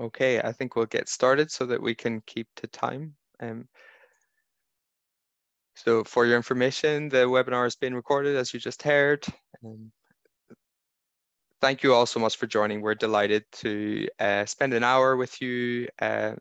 Okay, I think we'll get started so that we can keep to time. So for your information, the webinar has been recorded, as you just heard. Thank you all so much for joining. We're delighted to spend an hour with you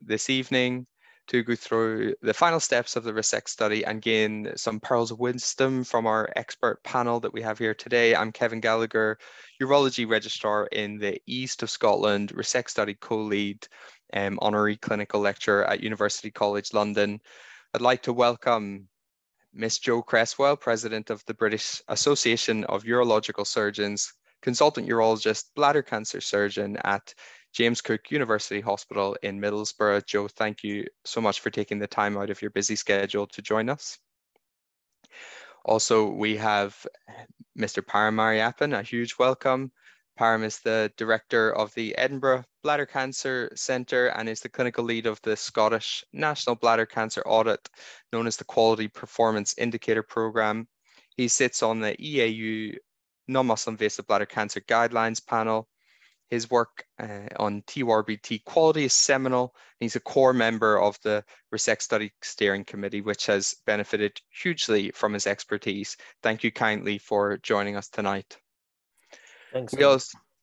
this evening to go through the final steps of the RESECT study and gain some pearls of wisdom from our expert panel that we have here today. I'm Kevin Gallagher, Urology Registrar in the East of Scotland, RESECT study co-lead, honorary clinical lecturer at University College London. I'd like to welcome Miss Jo Cresswell, President of the British Association of Urological Surgeons, consultant urologist, bladder cancer surgeon at James Cook University Hospital in Middlesbrough. Jo, thank you so much for taking the time out of your busy schedule to join us. Also, we have Mr. Param Mariappan, a huge welcome. Param is the director of the Edinburgh Bladder Cancer Centre and is the clinical lead of the Scottish National Bladder Cancer Audit, known as the Quality Performance Indicator Programme. He sits on the EAU Non-Muscle Invasive Bladder Cancer Guidelines panel. His work on TURBT quality is seminal. He's a core member of the RESECT Study Steering Committee, which has benefited hugely from his expertise. Thank you kindly for joining us tonight. Thanks.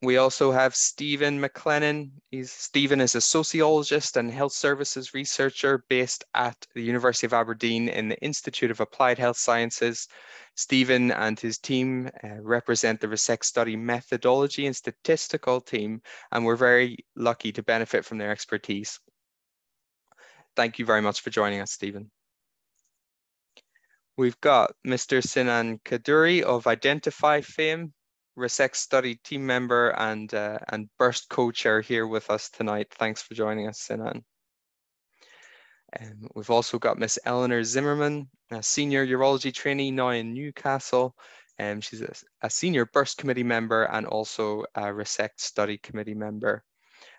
We also have Stephen MacClennan. Stephen is a sociologist and health services researcher based at the University of Aberdeen in the Institute of Applied Health Sciences. Stephen and his team represent the RESECT study methodology and statistical team, and we're very lucky to benefit from their expertise. Thank you very much for joining us, Stephen. We've got Mr. Sinan Khadhouri of Identify fame, RESECT study team member and BURST co-chair here with us tonight. Thanks for joining us, Sinan. We've also got Miss Eleanor Zimmerman, a senior urology trainee now in Newcastle. She's a senior BURST committee member and also a RESECT study committee member.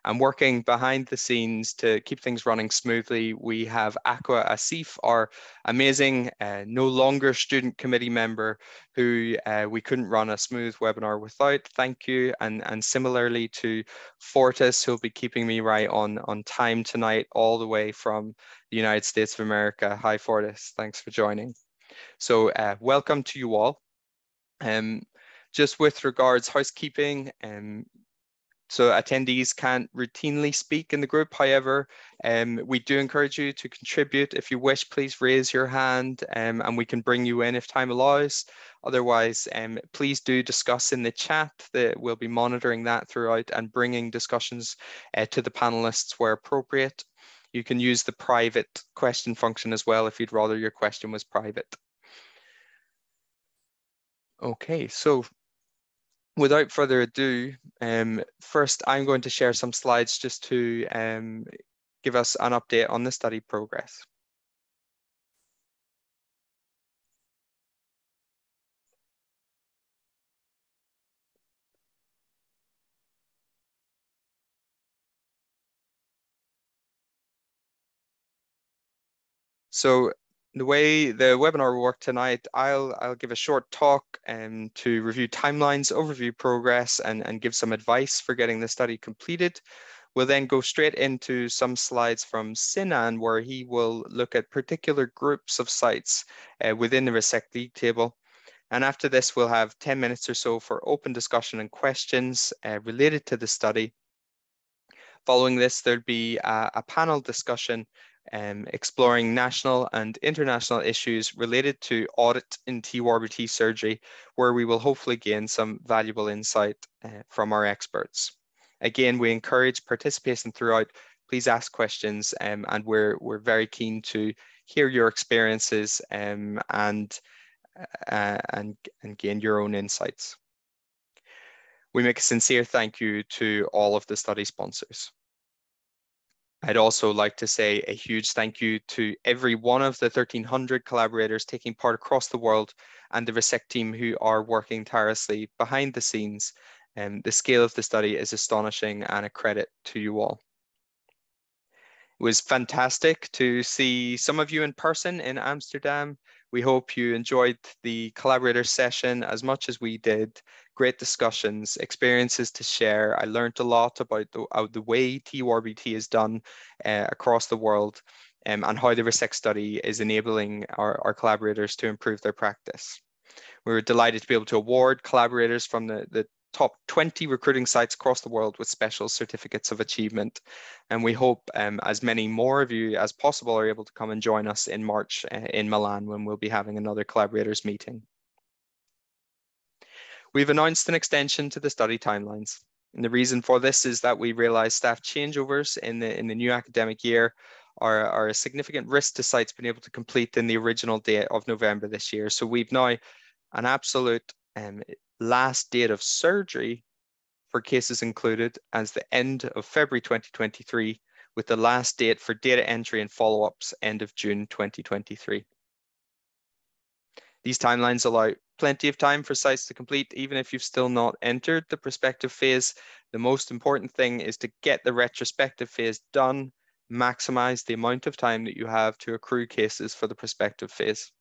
And working behind the scenes to keep things running smoothly, we have Aqua Asif, our amazing no longer student committee member who we couldn't run a smooth webinar without. Thank you. And similarly to Fortis, who'll be keeping me right on time tonight, all the way from the United States of America. Hi, Fortis. Thanks for joining. So welcome to you all. Just with regards housekeeping, so attendees can't routinely speak in the group. However, we do encourage you to contribute. If you wish, please raise your hand and we can bring you in if time allows. Otherwise, please do discuss in the chat. We'll be monitoring that throughout and bringing discussions to the panelists where appropriate. You can use the private question function as well if you'd rather your question was private. Okay, so without further ado, first I'm going to share some slides just to give us an update on the study progress. So the way the webinar will work tonight, I'll give a short talk to review timelines, overview progress, and give some advice for getting the study completed. We'll then go straight into some slides from Sinan, where he will look at particular groups of sites within the RESECT league table. And after this, we'll have 10 minutes or so for open discussion and questions related to the study. Following this, there'll be a panel discussion exploring national and international issues related to audit in TURBT surgery, where we will hopefully gain some valuable insight from our experts. Again, we encourage participation throughout. Please ask questions, and we're very keen to hear your experiences and gain your own insights. We make a sincere thank you to all of the study sponsors. I'd also like to say a huge thank you to every one of the 1,300 collaborators taking part across the world and the RESECT team who are working tirelessly behind the scenes. The scale of the study is astonishing and a credit to you all. It was fantastic to see some of you in person in Amsterdam. We hope you enjoyed the collaborator session as much as we did. great discussions, experiences to share. I learned a lot about the way TURBT is done across the world, and how the RESECT study is enabling our collaborators to improve their practice. We were delighted to be able to award collaborators from the top 20 recruiting sites across the world with special certificates of achievement. And we hope as many more of you as possible are able to come and join us in March in Milan, when we'll be having another collaborators meeting. We've announced an extension to the study timelines. And the reason for this is that we realize staff changeovers in the new academic year are a significant risk to sites being able to complete in the original date of November this year. So we've now an absolute last date of surgery for cases included as the end of February 2023, with the last date for data entry and follow-ups end of June 2023. These timelines allow plenty of time for sites to complete, even if you've still not entered the prospective phase. The most important thing is to get the retrospective phase done, maximize the amount of time that you have to accrue cases for the prospective phase.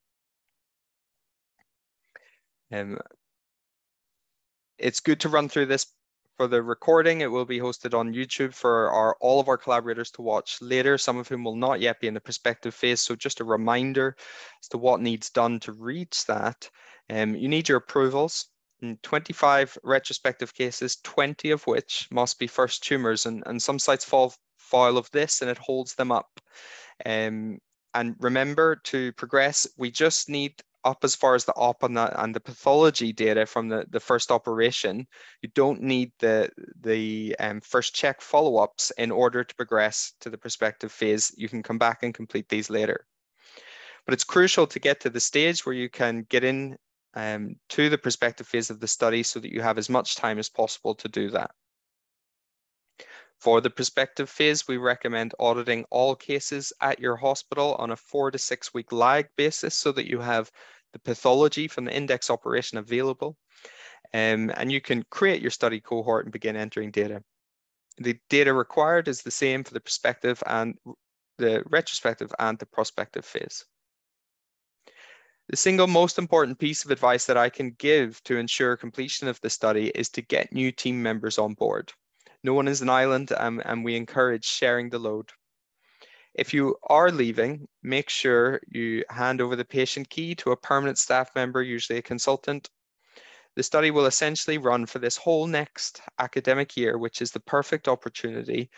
It's good to run through this for the recording. It will be hosted on YouTube for all of our collaborators to watch later, some of whom will not yet be in the prospective phase. So just a reminder as to what needs done to reach that. You need your approvals. In 25 retrospective cases, 20 of which must be first tumours, and some sites fall foul of this and it holds them up. And remember, to progress, we just need up as far as the op and the pathology data from the first operation. You don't need the first check follow-ups in order to progress to the prospective phase. You can come back and complete these later. But it's crucial to get to the stage where you can get in to the prospective phase of the study so that you have as much time as possible to do that. For the prospective phase, we recommend auditing all cases at your hospital on a 4 to 6 week lag basis so that you have the pathology from the index operation available. And you can create your study cohort and begin entering data. The data required is the same for the prospective and the retrospective and the prospective phase. The single most important piece of advice that I can give to ensure completion of the study is to get new team members on board. No one is an island, and we encourage sharing the load. If you are leaving, make sure you hand over the patient key to a permanent staff member, usually a consultant. The study will essentially run for this whole next academic year, which is the perfect opportunity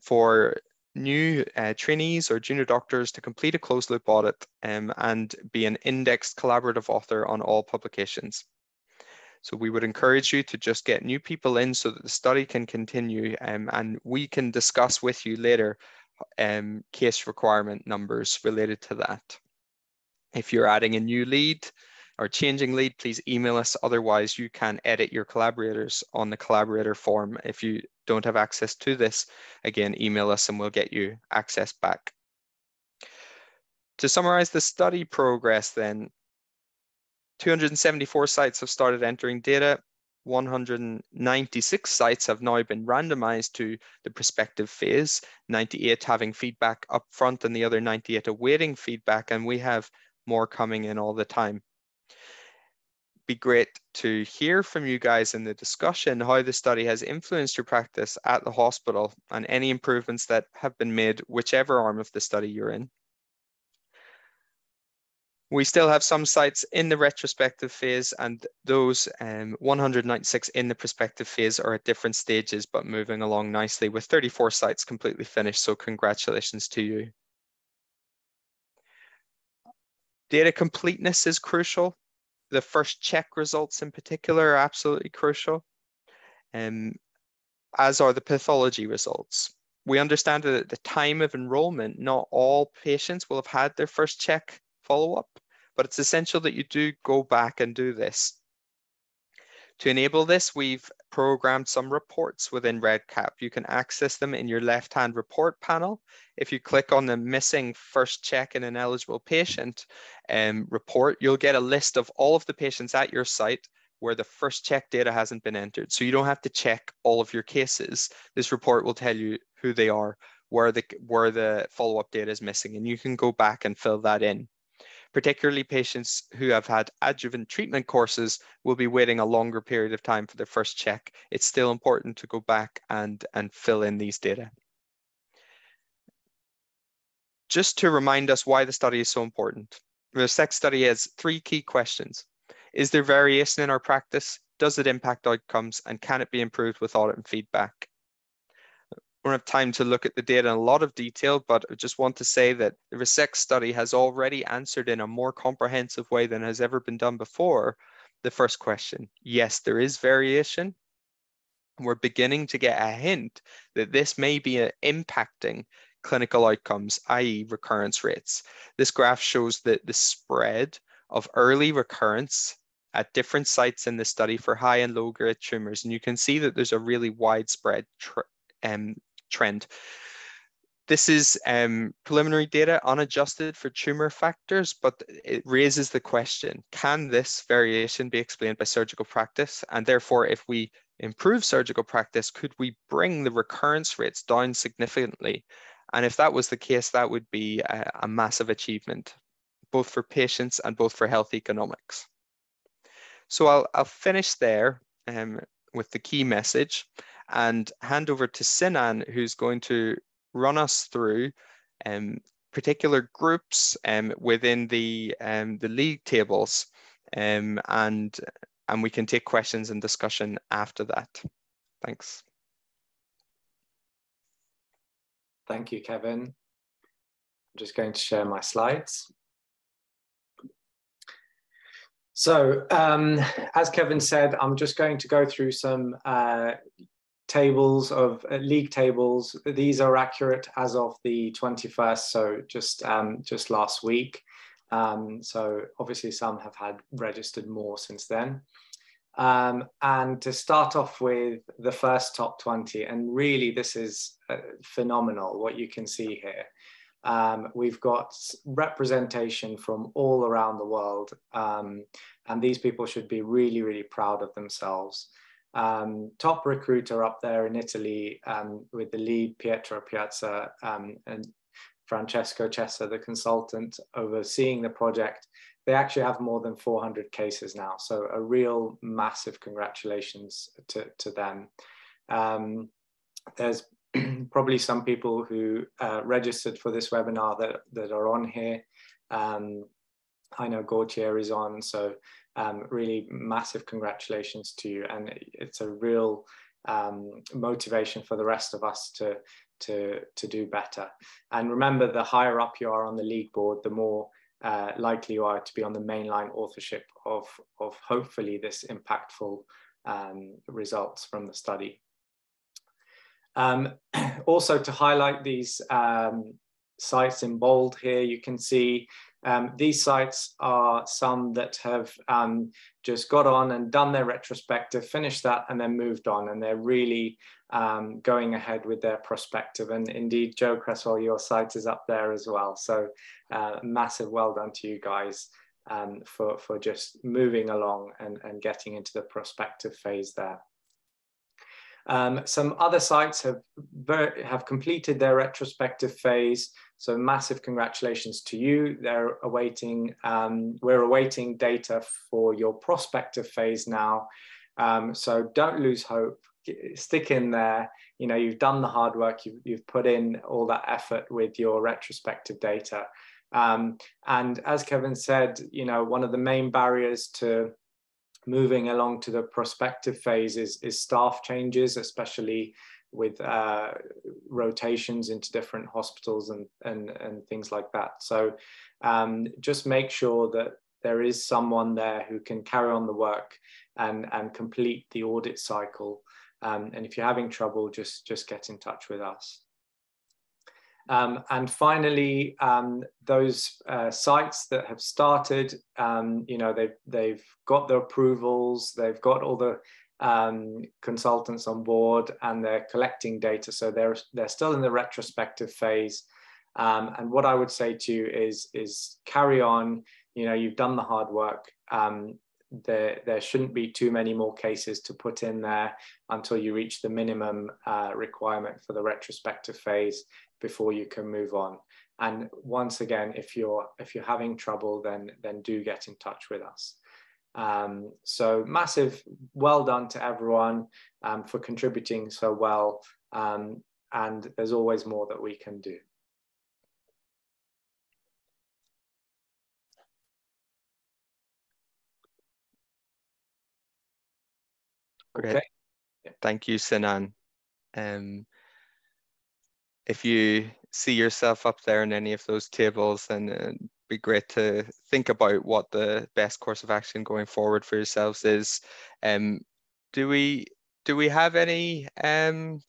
for new trainees or junior doctors to complete a closed loop audit and be an indexed collaborative author on all publications. So we would encourage you to just get new people in so that the study can continue, and we can discuss with you later case requirement numbers related to that. If you're adding a new lead or changing lead, please email us. Otherwise, you can edit your collaborators on the collaborator form. If you don't have access to this, again, email us and we'll get you access back. To summarize the study progress then, 274 sites have started entering data. 196 sites have now been randomized to the prospective phase, 98 having feedback up front and the other 98 awaiting feedback, and we have more coming in all the time. Be great to hear from you guys in the discussion how the study has influenced your practice at the hospital and any improvements that have been made, whichever arm of the study you're in. We still have some sites in the retrospective phase, and those 196 in the prospective phase are at different stages, but moving along nicely with 34 sites completely finished. So congratulations to you. Data completeness is crucial. The first check results in particular are absolutely crucial, as are the pathology results. We understand that at the time of enrollment, not all patients will have had their first check follow-up, but it's essential that you do go back and do this. To enable this, we've programmed some reports within REDCap. You can access them in your left-hand report panel. If you click on the missing first check in an eligible patient report, you'll get a list of all of the patients at your site where the first check data hasn't been entered. So you don't have to check all of your cases. This report will tell you who they are, where the follow-up data is missing, and you can go back and fill that in. Particularly patients who have had adjuvant treatment courses will be waiting a longer period of time for their first check. It's still important to go back and fill in these data. Just to remind us why the study is so important, the RESECT study has 3 key questions. Is there variation in our practice? Does it impact outcomes? And can it be improved with audit and feedback? We don't have time to look at the data in a lot of detail, but I just want to say that the RESECT study has already answered in a more comprehensive way than has ever been done before the first question. Yes, there is variation. We're beginning to get a hint that this may be impacting clinical outcomes, i.e. recurrence rates. This graph shows that the spread of early recurrence at different sites in the study for high and low grade tumors. And you can see that there's a really widespread trend. This is preliminary data unadjusted for tumor factors, but it raises the question, can this variation be explained by surgical practice? And therefore, if we improve surgical practice, could we bring the recurrence rates down significantly? And if that was the case, that would be a massive achievement, both for patients and both for health economics. So I'll finish there with the key message and hand over to Sinan, who's going to run us through particular groups within the league tables, and we can take questions and discussion after that. Thanks. Thank you, Kevin. I'm just going to share my slides. So, as Kevin said, I'm just going to go through some tables of league tables. These are accurate as of the 21st, so just last week. So obviously some have had registered more since then. And to start off with the first top 20, and really this is phenomenal what you can see here. We've got representation from all around the world, and these people should be really, really proud of themselves. Top recruiter up there in Italy with the lead Pietro Piazza and Francesco Cessa, the consultant overseeing the project. They actually have more than 400 cases now, so a real massive congratulations to them. There's probably some people who registered for this webinar that are on here. I know Gautier is on, so really massive congratulations to you, and it's a real motivation for the rest of us to do better. And remember, the higher up you are on the league board, the more likely you are to be on the mainline authorship of hopefully this impactful results from the study. Also, to highlight these sites in bold here, you can see these sites are some that have just got on and done their retrospective, finished that, and then moved on, and they're really going ahead with their prospective. And indeed, Jo Cresswell, your site is up there as well. So massive well done to you guys for just moving along and getting into the prospective phase there. Some other sites have completed their retrospective phase, so massive congratulations to you. They're awaiting, we're awaiting data for your prospective phase now. So don't lose hope, stick in there. You know, you've done the hard work, you've put in all that effort with your retrospective data. And as Kevin said, you know, one of the main barriers to moving along to the prospective phase is staff changes, especially with rotations into different hospitals and things like that. So just make sure that there is someone there who can carry on the work and complete the audit cycle. And if you're having trouble, just get in touch with us. And finally, those sites that have started, you know, they've got the approvals, they've got all the consultants on board, and they're collecting data. So they're still in the retrospective phase. And what I would say to you is carry on. You know, you've done the hard work. There shouldn't be too many more cases to put in there until you reach the minimum requirement for the retrospective phase. before you can move on. And once again, if you're having trouble, then do get in touch with us. So massive well done to everyone for contributing so well. And there's always more that we can do. Great. Okay. Thank you, Sinan. If you see yourself up there in any of those tables, then it'd be great to think about what the best course of action going forward for yourselves is. Do we have any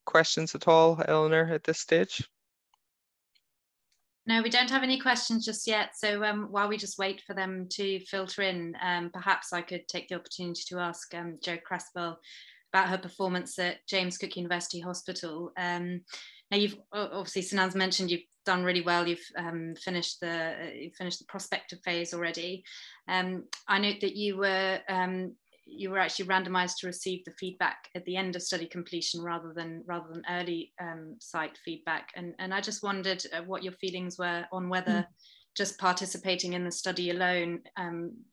questions at all, Eleanor, at this stage? No, we don't have any questions just yet. So while we just wait for them to filter in, perhaps I could take the opportunity to ask Jo Cresswell about her performance at James Cook University Hospital. Now, you've obviously, Sinan's mentioned you've done really well. You've finished the prospective phase already. I note that you were actually randomized to receive the feedback at the end of study completion rather than early site feedback. And I just wondered what your feelings were on whether just participating in the study alone,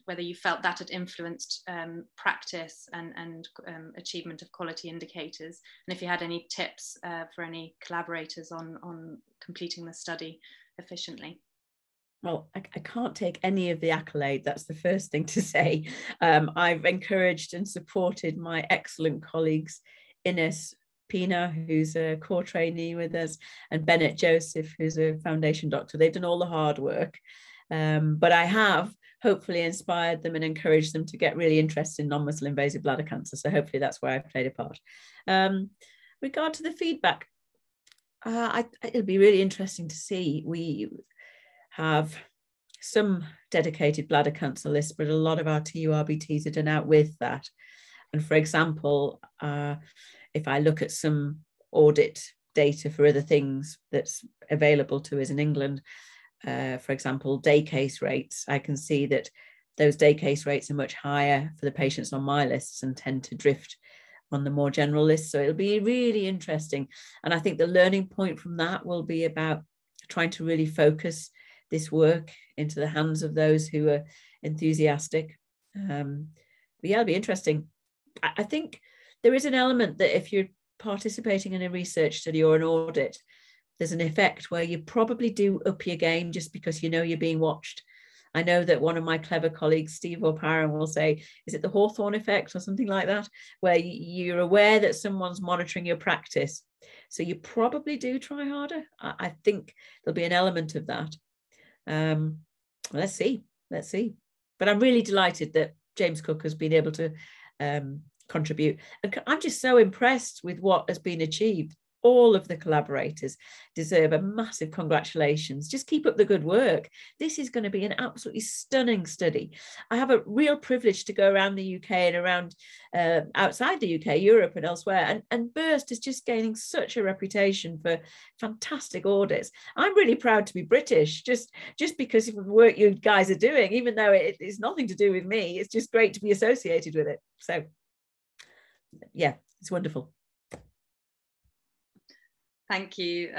whether you felt that had influenced practice and achievement of quality indicators, and if you had any tips for any collaborators on completing the study efficiently. Well, I can't take any of the accolade. That's the first thing to say. I've encouraged and supported my excellent colleagues, Ines Pina, who's a core trainee with us, and Bennett Joseph, who's a foundation doctor. They've done all the hard work. But I have hopefully inspired them and encouraged them to get really interested in non-muscle invasive bladder cancer. So hopefully that's where I've played a part. Regard to the feedback, it'll be really interesting to see. We have some dedicated bladder cancer lists, but a lot of our TURBTs are done out with that. And for example, if I look at some audit data for other things that's available to us in England, for example, day case rates, I can see that those day case rates are much higher for the patients on my lists and tend to drift on the more general list. So it'll be really interesting. And I think the learning point from that will be about trying to really focus this work into the hands of those who are enthusiastic. But yeah, it'll be interesting. I think there is an element that if you're participating in a research study or an audit, there's an effect where you probably do up your game just because you know you're being watched. I know that one of my clever colleagues, Steve or Param, will say, is it the Hawthorne effect or something like that, where you're aware that someone's monitoring your practice. So you probably do try harder. I think there'll be an element of that. Let's see. But I'm really delighted that James Cook has been able to contribute. And I'm just so impressed with what has been achieved. All of the collaborators deserve a massive congratulations. Just keep up the good work. This is going to be an absolutely stunning study. I have a real privilege to go around the UK and around outside the UK, Europe and elsewhere. And BAUS is just gaining such a reputation for fantastic audits. I'm really proud to be British, just because of the work you guys are doing, even though it is nothing to do with me. It's just great to be associated with it. So yeah, it's wonderful. Thank you.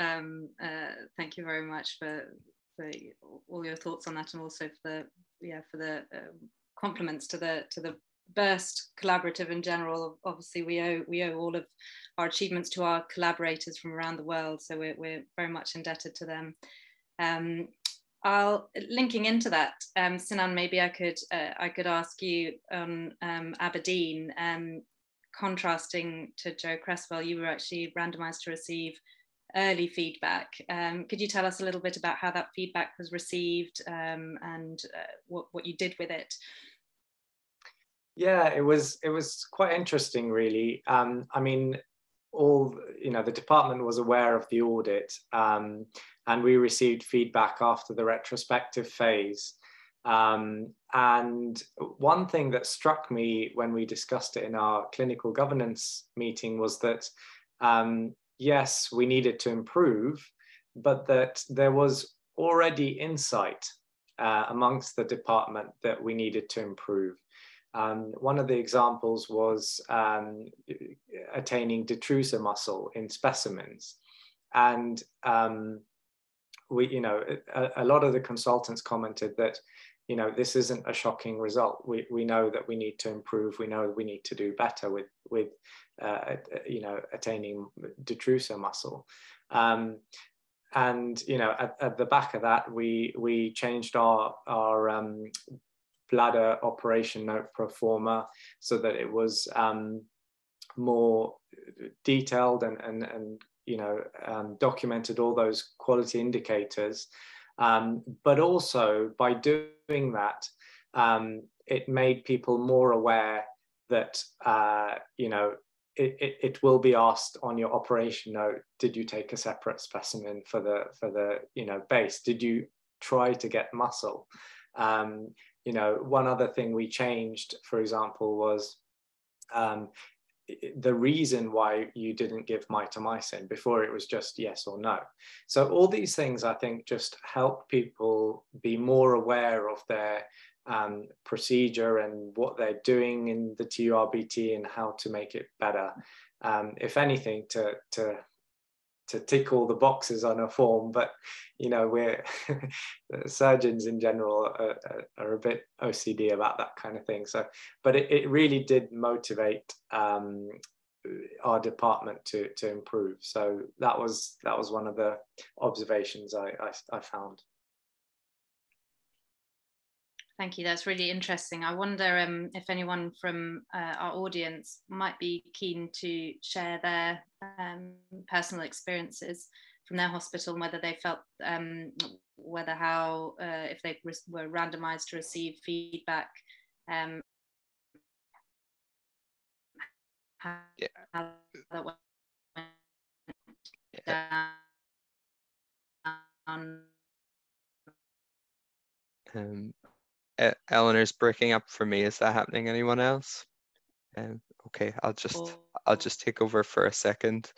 Thank you very much for all your thoughts on that, and also for the compliments to the BAUS collaborative in general. Obviously, we owe all of our achievements to our collaborators from around the world, so we're very much indebted to them. Linking into that, Sinan, maybe I could ask you on Aberdeen. Contrasting to Jo Cresswell, you were actually randomized to receive early feedback. Could you tell us a little bit about how that feedback was received and what you did with it? Yeah, it was quite interesting, really. I mean, the department was aware of the audit, and we received feedback after the retrospective phase. And one thing that struck me when we discussed it in our clinical governance meeting was that, yes, we needed to improve, but that there was already insight amongst the department that we needed to improve. One of the examples was attaining detrusor muscle in specimens. And we, you know, a lot of the consultants commented that, you know, this isn't a shocking result. We know that we need to improve. We know we need to do better with you know, attaining detrusor muscle. And, you know, at the back of that, we changed our bladder operation note pro forma so that it was more detailed and you know, documented all those quality indicators. But also by doing that, it made people more aware that, you know, it will be asked on your operation note, did you take a separate specimen for the you know, base? Did you try to get muscle? You know, one other thing we changed, for example, was the reason why you didn't give mitomycin. Before it was just yes or no. So all these things, I think, just help people be more aware of their procedure and what they're doing in the TURBT and how to make it better. If anything, to tick all the boxes on a form, but you know, we're surgeons in general are a bit OCD about that kind of thing. So, but it really did motivate our department to improve. So that was one of the observations I found. Thank you. That's really interesting. I wonder if anyone from our audience might be keen to share their personal experiences from their hospital and whether they felt, if they were randomized to receive feedback. How that went down. Eleanor's breaking up for me. Is that happening? Anyone else? Okay, I'll just take over for a second.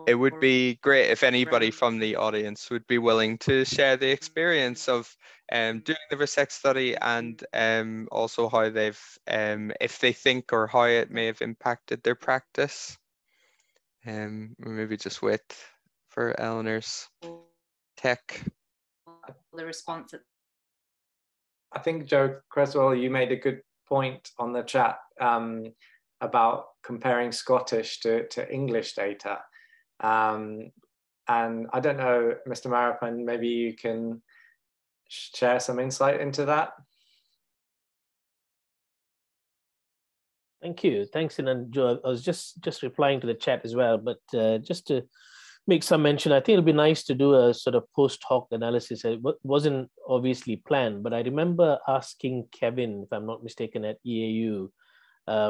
It would be great if anybody from the audience would be willing to share the experience of doing the RESECT study and also how they've, if they think or how it may have impacted their practice. Maybe just wait for Eleanor's tech. The response. I think, Jo Cresswell, you made a good point on the chat about comparing Scottish to English data. And I don't know, Mr. Mariappan, maybe you can share some insight into that. Thank you. Thanks, Sinan. Jo, I was just replying to the chat as well, but just to make some mention, I think it'll be nice to do a sort of post hoc analysis. It wasn't obviously planned, but I remember asking Kevin, if I'm not mistaken, at EAU,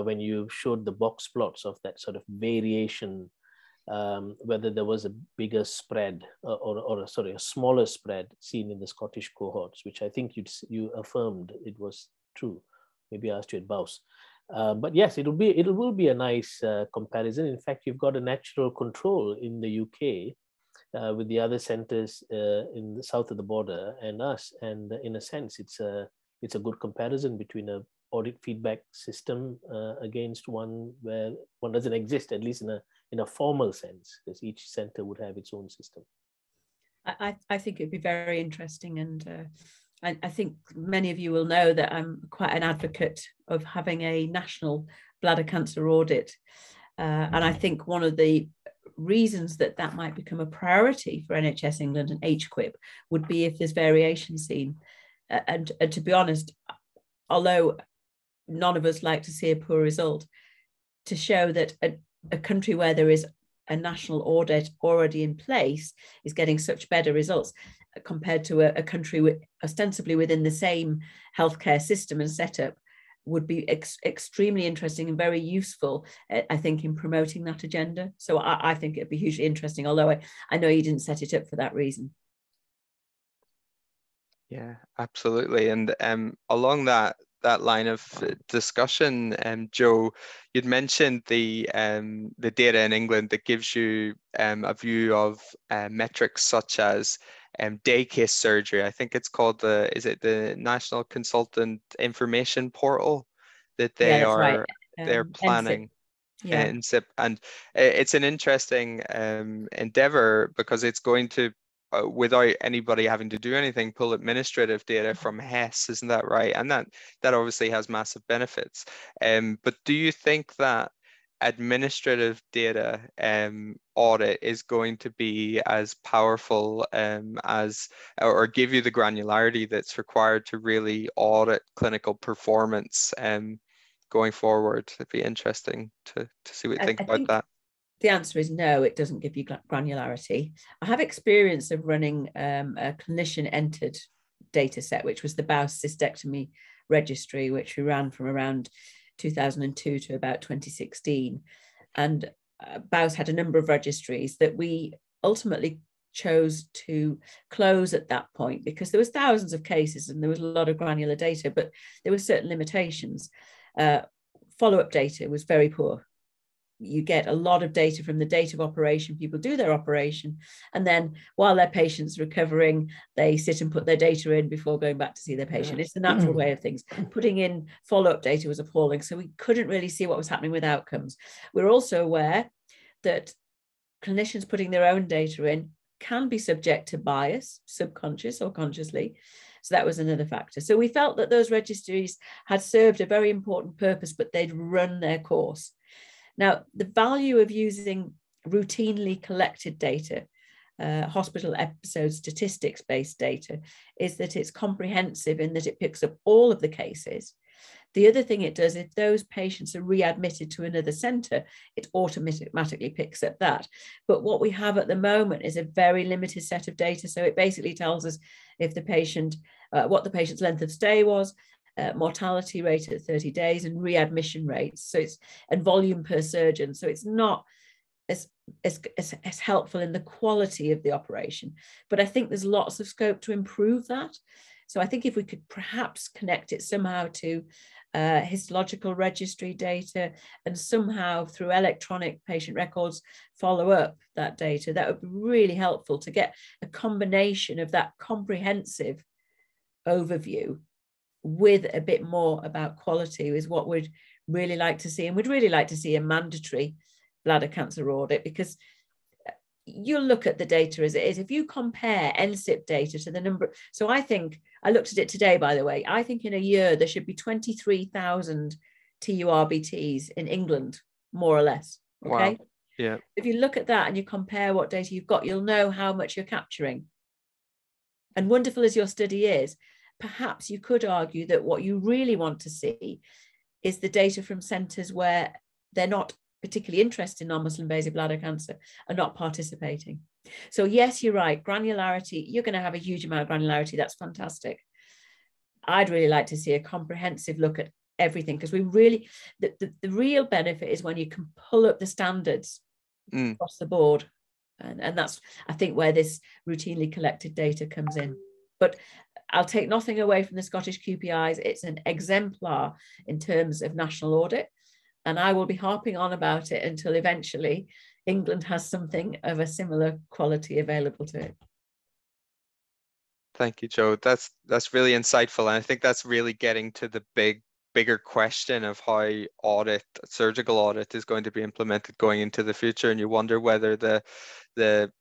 when you showed the box plots of that sort of variation, whether there was a bigger spread or a smaller spread seen in the Scottish cohorts, which I think you affirmed it was true. Maybe I asked you at BAUS. But yes, it will be a nice comparison. In fact, you've got a natural control in the UK with the other centres in the south of the border and us, and in a sense, it's a good comparison between a audit feedback system against one where one doesn't exist, at least in a formal sense, because each centre would have its own system. I think it'd be very interesting, and I think many of you will know that I'm quite an advocate of having a national bladder cancer audit. And I think one of the reasons that might become a priority for NHS England and HQIP would be if there's variation seen. And to be honest, although none of us like to see a poor result, to show that a country where there is a national audit already in place is getting such better results compared to a country ostensibly within the same healthcare system and setup would be extremely interesting and very useful, I think, in promoting that agenda. So I think it'd be hugely interesting, although I know you didn't set it up for that reason. Yeah, absolutely. And along that line of discussion, Jo, you'd mentioned the data in England that gives you a view of metrics such as day case surgery. I think it's called the National Consultant Information Portal that they're planning. Yeah. in SIP, and it's an interesting endeavor because it's going to, without anybody having to do anything, pull administrative data from HES, isn't that right? And that obviously has massive benefits. But do you think that administrative data audit is going to be as powerful as, or give you the granularity that's required to really audit clinical performance going forward? It'd be interesting to see what you think about that. The answer is no, it doesn't give you granularity. I have experience of running a clinician entered data set, which was the BAUS cystectomy registry, which we ran from around 2002 to about 2016. And BAUS had a number of registries that we ultimately chose to close at that point because there was thousands of cases and there was a lot of granular data, but there were certain limitations. Follow-up data was very poor. You get a lot of data from the date of operation. People do their operation, and then while their patient's recovering, they sit and put their data in before going back to see their patient. It's the natural way of things. Putting in follow-up data was appalling, so we couldn't really see what was happening with outcomes. We're also aware that clinicians putting their own data in can be subject to bias, subconscious or consciously. So that was another factor. So we felt that those registries had served a very important purpose, but they'd run their course. Now, the value of using routinely collected data, hospital episode statistics-based data, is that it's comprehensive in that it picks up all of the cases. The other thing it does, if those patients are readmitted to another centre, it automatically picks up that. But what we have at the moment is a very limited set of data. So it basically tells us if the patient, what the patient's length of stay was, mortality rate at 30 days and readmission rates. So it's, and volume per surgeon. So it's not as helpful in the quality of the operation. But I think there's lots of scope to improve that. So I think if we could perhaps connect it somehow to histological registry data and somehow through electronic patient records follow up that data, that would be really helpful to get a combination of that comprehensive overview with a bit more about quality is what we'd really like to see. And we'd really like to see a mandatory bladder cancer audit, because you look at the data as it is. If you compare NSIP data to the number, so I think, I looked at it today, by the way, I think in a year there should be 23,000 TURBTs in England, more or less, okay? Wow. Yeah. If you look at that and you compare what data you've got, you'll know how much you're capturing. And wonderful as your study is, perhaps you could argue that what you really want to see is the data from centres where they're not particularly interested in non-muscle invasive bladder cancer are not participating. So yes, you're right, granularity, you're going to have a huge amount of granularity. That's fantastic. I'd really like to see a comprehensive look at everything, because we really, the real benefit is when you can pull up the standards across the board. And that's, I think, where this routinely collected data comes in. But I'll take nothing away from the Scottish QPIs. It's an exemplar in terms of national audit. And I will be harping on about it until eventually England has something of a similar quality available to it. Thank you, Jo. That's really insightful. And I think that's really getting to the bigger question of how surgical audit is going to be implemented going into the future. And you wonder whether the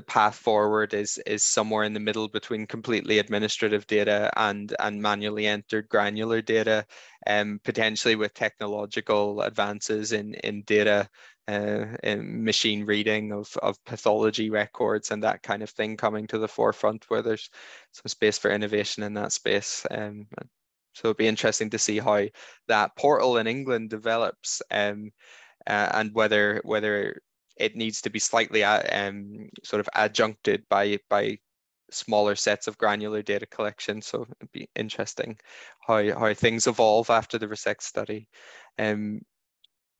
path forward is somewhere in the middle between completely administrative data and manually entered granular data, potentially with technological advances in data, in machine reading of pathology records and that kind of thing coming to the forefront, where there's some space for innovation in that space. So it'll be interesting to see how that portal in England develops, and whether it needs to be slightly sort of adjuncted by smaller sets of granular data collection. So it'd be interesting how things evolve after the RESECT study. Param,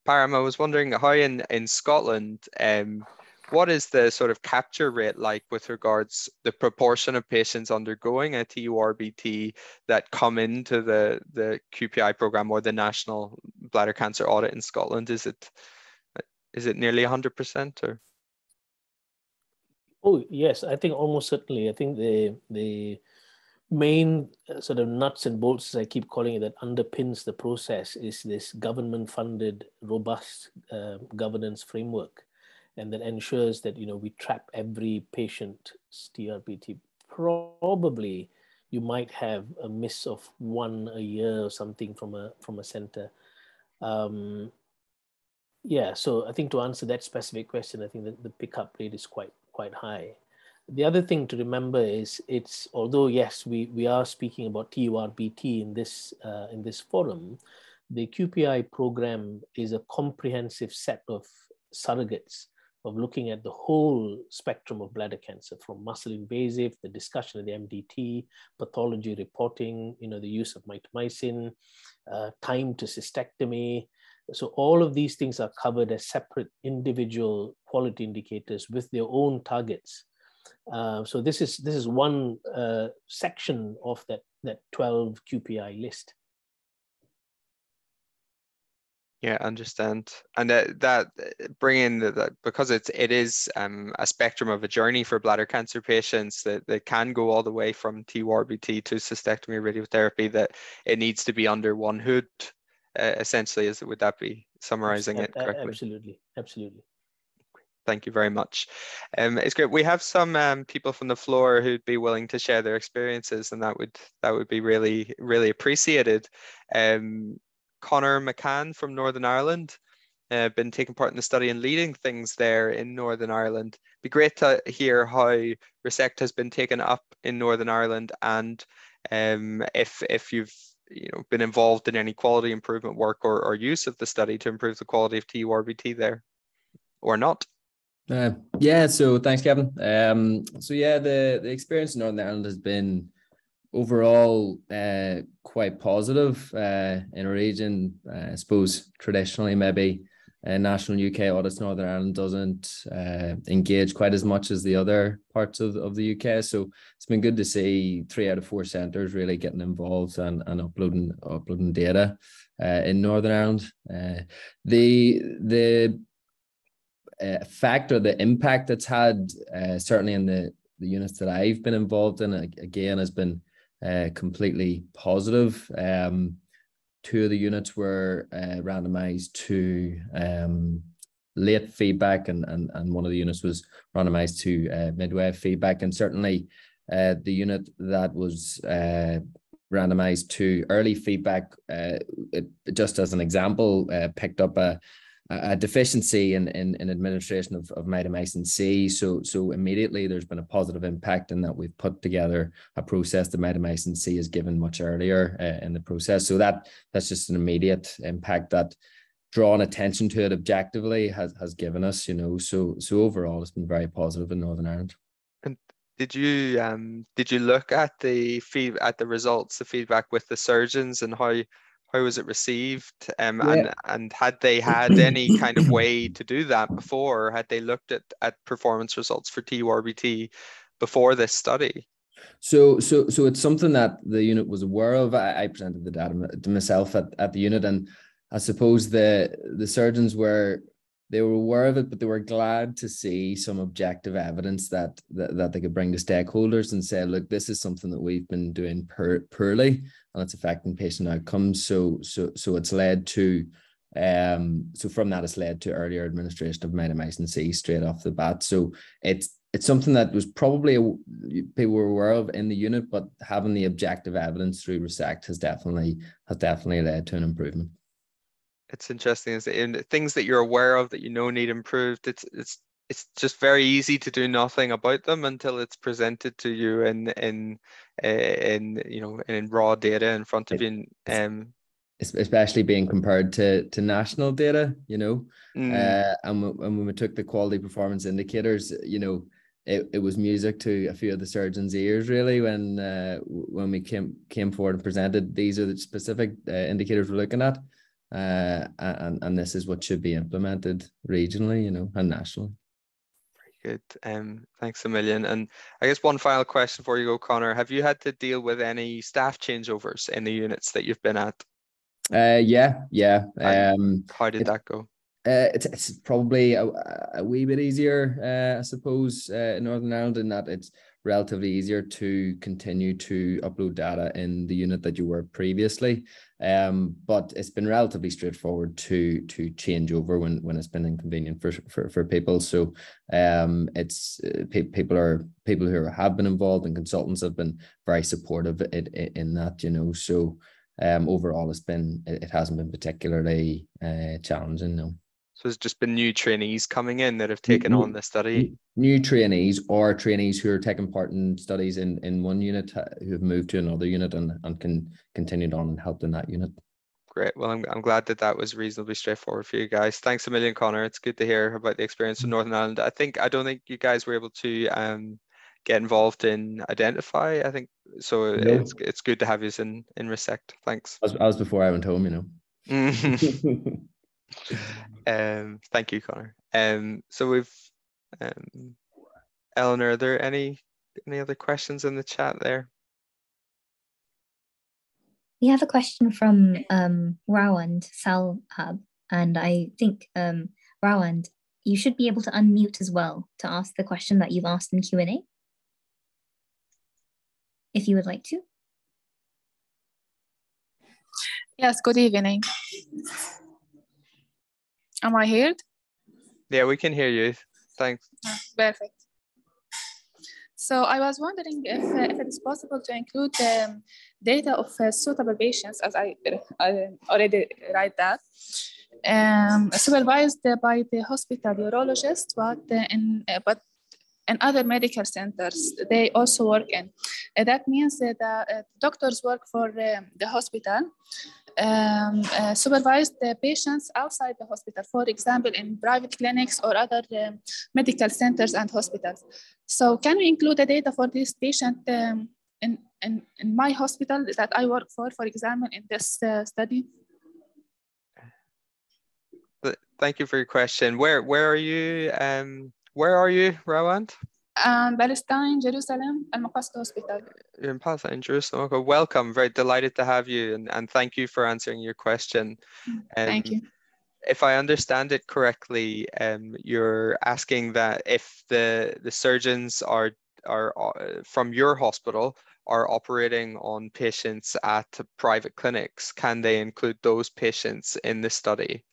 I was wondering how in Scotland, what is the sort of capture rate like with regards the proportion of patients undergoing a TURBT that come into the QPI program or the National Bladder Cancer Audit in Scotland? Is it nearly 100% or? Oh yes, I think almost certainly. I think the main sort of nuts and bolts, as I keep calling it, that underpins the process is this government-funded, robust governance framework, and that ensures that, you know, we trap every patient's TURBT. Probably you might have a miss of one a year or something from a center. Yeah, so I think to answer that specific question, I think that the pickup rate is quite high. The other thing to remember is although yes, we are speaking about TURBT in this forum, the QPI program is a comprehensive set of surrogates of looking at the whole spectrum of bladder cancer, from muscle invasive, the discussion of the MDT, pathology reporting, you know, the use of mitomycin, time to cystectomy. So all of these things are covered as separate individual quality indicators with their own targets. So this is one section of that 12 QPI list. Yeah, understand. And that bringing that, because it is a spectrum of a journey for bladder cancer patients that can go all the way from TURBT to cystectomy radiotherapy, that it needs to be under one hood, essentially. Would that be summarizing it correctly? Absolutely. Thank you very much. It's great. We have some people from the floor who'd be willing to share their experiences, and that would be really, really appreciated. Conor McCann from Northern Ireland, been taking part in the study and leading things there in Northern Ireland. Be great to hear how RESECT has been taken up in Northern Ireland, and if you've been involved in any quality improvement work or use of the study to improve the quality of TURBT there, or not. Yeah, so thanks, Kevin. So yeah, the experience in Northern Ireland has been overall quite positive in a region. I suppose traditionally maybe national UK audits Northern Ireland doesn't engage quite as much as the other parts of the UK. So it's been good to see 3 out of 4 centres really getting involved and uploading data in Northern Ireland. The effect or the impact it's had, certainly in the units that I've been involved in, again, has been completely positive. 2 of the units were randomized to late feedback, and one of the units was randomized to midway feedback. And certainly the unit that was randomized to early feedback, it, just as an example, picked up a deficiency in administration of mitomycin C. So immediately there's been a positive impact in that we've put together a process that mitomycin C is given much earlier in the process. So that's just an immediate impact that drawing attention to it objectively has given us, so overall it's been very positive in Northern Ireland. And did you look at the results, the feedback with the surgeons, and how was it received? Yeah. And had they had any kind of way to do that before? Or had they looked at performance results for TURBT before this study? So it's something that the unit was aware of. I presented the data to myself at the unit, and I suppose the surgeons were aware of it, but they were glad to see some objective evidence that they could bring to stakeholders and say, look, this is something that we've been doing poorly and it's affecting patient outcomes. So it's led to so from that it's led to earlier administration of mitomycin C straight off the bat. So it's something that was probably people were aware of in the unit, but having the objective evidence through RESECT has definitely led to an improvement. It's interesting, in things that you're aware of that need improved. It's just very easy to do nothing about them until it's presented to you in raw data in front of you. Especially being compared to national data, and when we took the quality performance indicators, it was music to a few of the surgeons' ears, really, when we came forward and presented, these are the specific indicators we're looking at. And this is what should be implemented regionally, and nationally. Very good. Thanks a million. And I guess one final question before you go, Conor. Have you had to deal with any staff changeovers in the units that you've been at? Yeah. How did that go? It's probably a wee bit easier, I suppose, in Northern Ireland, in that it's relatively easier to continue to upload data in the unit that you were previously. But it's been relatively straightforward to change over when it's been inconvenient for people. So it's people who have been involved, and consultants have been very supportive in that, you know. So overall, it hasn't been particularly challenging, no. So it's just been new trainees coming in that have taken on the study? New trainees, or trainees who are taking part in studies in one unit who have moved to another unit and can continued on and helped in that unit. Great. Well, I'm glad that was reasonably straightforward for you guys. Thanks a million, Connor. It's good to hear about the experience in Northern Ireland. I don't think you guys were able to get involved in Identify. I think so. No. It's good to have you in RESECT. Thanks. I was before I went home, you know. Thank you, Connor. So we've Eleanor, are there any other questions in the chat there? We have a question from Rawand Salhab, and I think Rawand, you should be able to unmute as well to ask the question that you've asked in Q&A, if you would like to. Yes, good evening. Am I heard? Yeah, we can hear you. Thanks. Perfect. So I was wondering if it's possible to include data of suitable patients, as I already write that, supervised by the hospital urologist, but in other medical centers they also work in. That means that doctors work for the hospital, supervise the patients outside the hospital, for example, in private clinics or other medical centers and hospitals. So can we include the data for this patient in my hospital that I work for example, in this study? Thank you for your question. Where are you? Where are you, Rawand? Palestine, Jerusalem, Al-Maqasid Hospital. You're in Palestine, Jerusalem. Okay, welcome. Very delighted to have you, and thank you for answering your question. Thank you. If I understand it correctly, you're asking that if the surgeons are from your hospital are operating on patients at private clinics, can they include those patients in the study?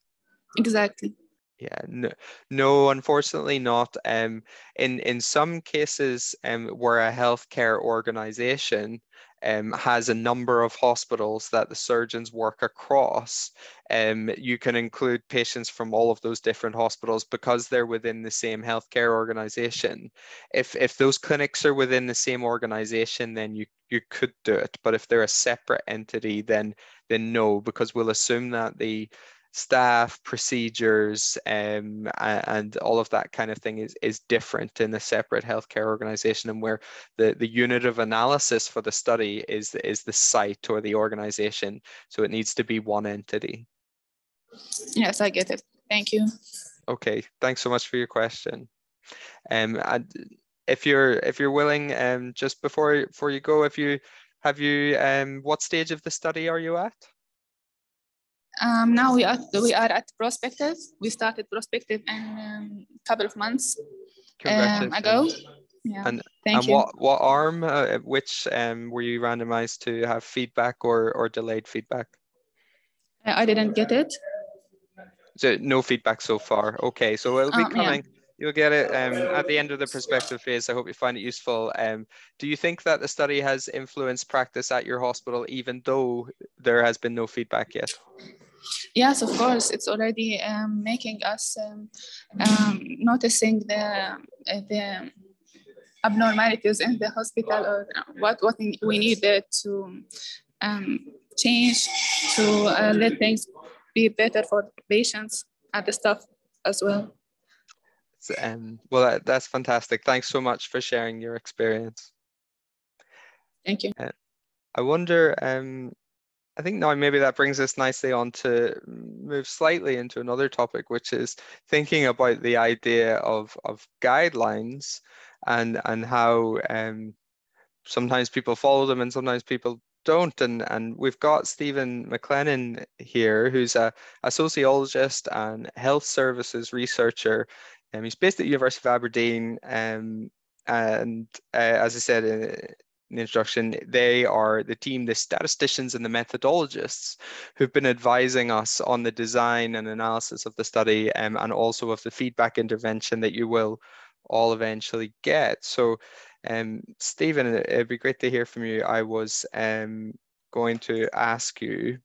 Exactly. Yeah, no, unfortunately not. In some cases, where a healthcare organization has a number of hospitals that the surgeons work across, you can include patients from all of those different hospitals because they're within the same healthcare organization. If those clinics are within the same organization, then you could do it. But if they're a separate entity, then no, because we'll assume that the staff, procedures, and all of that kind of thing is different in a separate healthcare organization, and where the unit of analysis for the study is the site or the organization. So it needs to be one entity. Yes, I get it. Thank you. Okay, thanks so much for your question. And if you're willing, just before you go, what stage of the study are you at? Now we are at prospective. We started prospective a couple of months ago. Yeah. And Thank you. What arm, which were you randomized to have feedback or delayed feedback? I didn't get it. So no feedback so far. Okay, so it'll be coming. Yeah. You'll get it at the end of the prospective phase. I hope you find it useful. Do you think that the study has influenced practice at your hospital, even though there has been no feedback yet? Yes, of course. It's already making us noticing the abnormalities in the hospital, or what we needed to change to let things be better for patients and the staff as well. Well, that's fantastic. Thanks so much for sharing your experience. Thank you. I wonder, I think now maybe that brings us nicely on to move slightly into another topic, which is thinking about the idea of guidelines and how sometimes people follow them and sometimes people don't. And we've got Stephen MacClennan here, who's a sociologist and health services researcher. He's based at the University of Aberdeen. and as I said in the introduction, they are the team, the statisticians and the methodologists who've been advising us on the design and analysis of the study, and also of the feedback intervention that you will all eventually get. So Stephen, it'd be great to hear from you. I was going to ask you,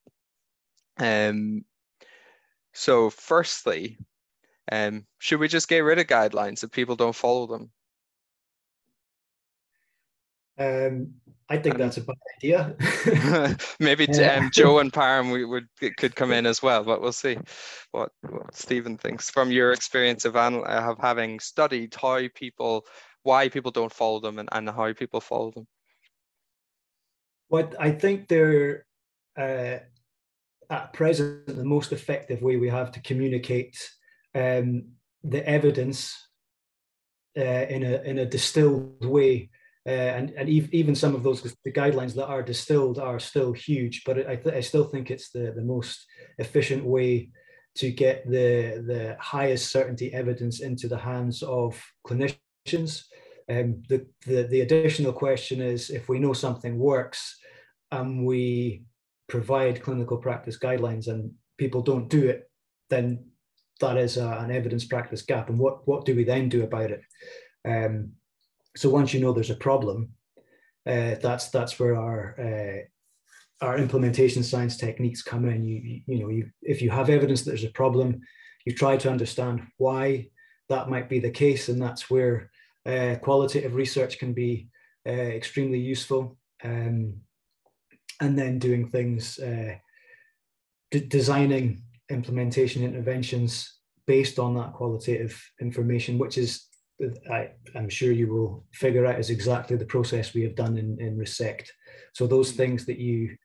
so firstly, should we just get rid of guidelines if people don't follow them? I think that's a bad idea. Maybe Jo and Param could come in as well, but we'll see what Stephen thinks from your experience of having studied why people don't follow them and how people follow them. What I think they're at present the most effective way we have to communicate the evidence in a distilled way. And even some of the guidelines that are distilled are still huge, but I still think it's the most efficient way to get the highest certainty evidence into the hands of clinicians. The additional question is, if we know something works and we provide clinical practice guidelines and people don't do it, then that is an evidence practice gap. And what do we then do about it? So once you know there's a problem, that's where our implementation science techniques come in. If you have evidence that there's a problem, you try to understand why that might be the case, and that's where qualitative research can be extremely useful. And then doing things, designing implementation interventions based on that qualitative information, which is, I'm sure you will figure out, is exactly the process we have done in RESECT. So those things that you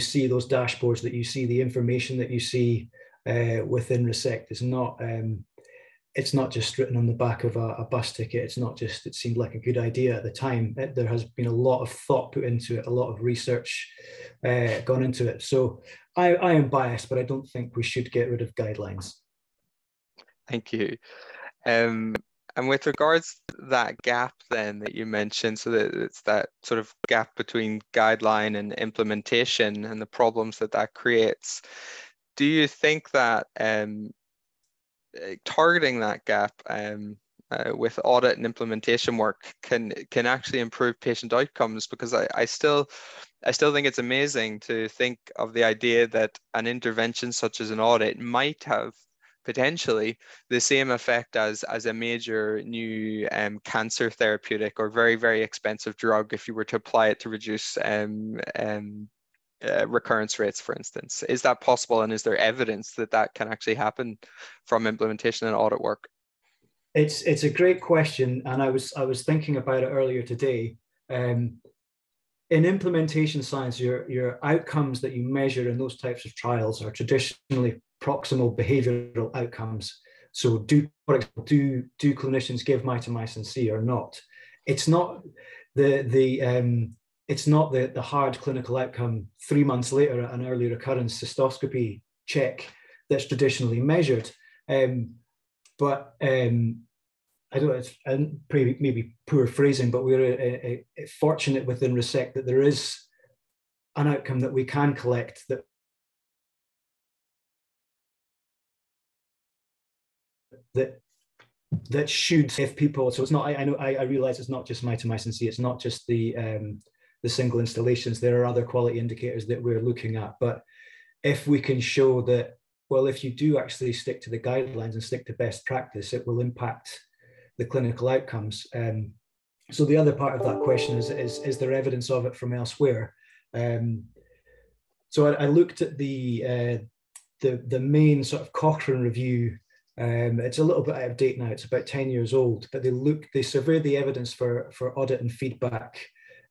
see, those dashboards that you see, the information that you see within RESECT is not, it's not just written on the back of a bus ticket. It's not just, it seemed like a good idea at the time. There has been a lot of thought put into it, a lot of research gone into it. So I am biased, but I don't think we should get rid of guidelines. Thank you. And with regards to that gap then that you mentioned, so that it's that sort of gap between guideline and implementation and the problems that creates, do you think that targeting that gap with audit and implementation work can actually improve patient outcomes? Because I still think it's amazing to think of the idea that an intervention such as an audit might have potentially the same effect as a major new cancer therapeutic or very, very expensive drug if you were to apply it to reduce recurrence rates, for instance. Is that possible, and is there evidence that can actually happen from implementation and audit work? It's a great question, and I was thinking about it earlier today. In implementation science, your outcomes that you measure in those types of trials are traditionally proximal behavioral outcomes. So do clinicians give mitomycin C or not? It's not it's not the hard clinical outcome 3 months later at an early recurrence cystoscopy check that's traditionally measured. But I don't know, it's maybe poor phrasing, but we're fortunate within RESECT that there is an outcome that we can collect that should, if people, so it's not, I realize it's not just mitomycin C, it's not just the single installations, there are other quality indicators that we're looking at. But if we can show that, well, if you do actually stick to the guidelines and stick to best practice, it will impact the clinical outcomes. So the other part of that question is there evidence of it from elsewhere? So I looked at the main sort of Cochrane review. It's a little bit out of date now, it's about 10 years old, but they surveyed the evidence for audit and feedback,